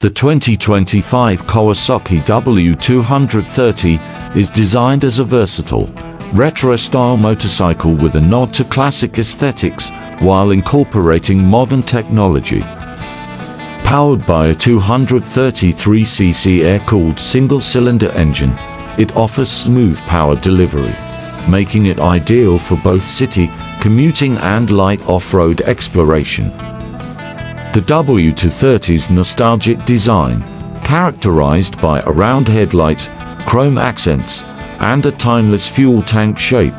The 2025 Kawasaki W230 is designed as a versatile, retro-style motorcycle with a nod to classic aesthetics while incorporating modern technology. Powered by a 233cc air-cooled single-cylinder engine, it offers smooth power delivery, making it ideal for both city commuting and light off-road exploration. The W230's nostalgic design, characterized by a round headlight, chrome accents, and a timeless fuel tank shape,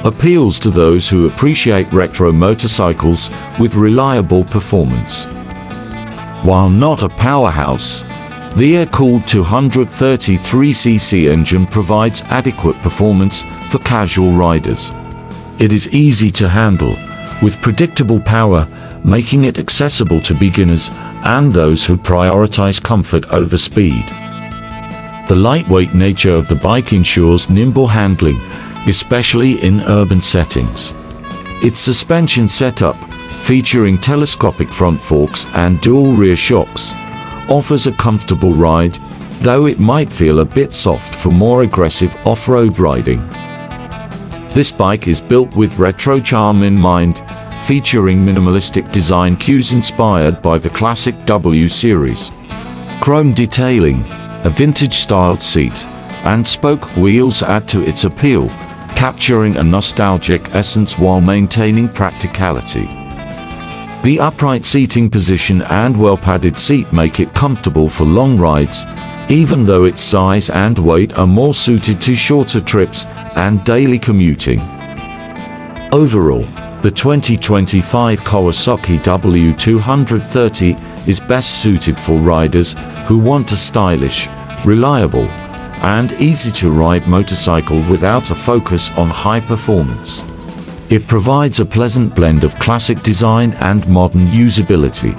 appeals to those who appreciate retro motorcycles with reliable performance. While not a powerhouse, the air-cooled 233cc engine provides adequate performance for casual riders. It is easy to handle, with predictable power, making it accessible to beginners and those who prioritize comfort over speed. The lightweight nature of the bike ensures nimble handling, especially in urban settings. Its suspension setup, featuring telescopic front forks and dual rear shocks, offers a comfortable ride, though it might feel a bit soft for more aggressive off-road riding. This bike is built with retro charm in mind, featuring minimalistic design cues inspired by the classic W series. Chrome detailing, a vintage-styled seat, and spoke wheels add to its appeal, capturing a nostalgic essence while maintaining practicality. The upright seating position and well-padded seat make it comfortable for long rides, even though its size and weight are more suited to shorter trips and daily commuting. Overall, the 2025 Kawasaki W230 is best suited for riders who want a stylish, reliable, and easy-to-ride motorcycle without a focus on high performance. It provides a pleasant blend of classic design and modern usability.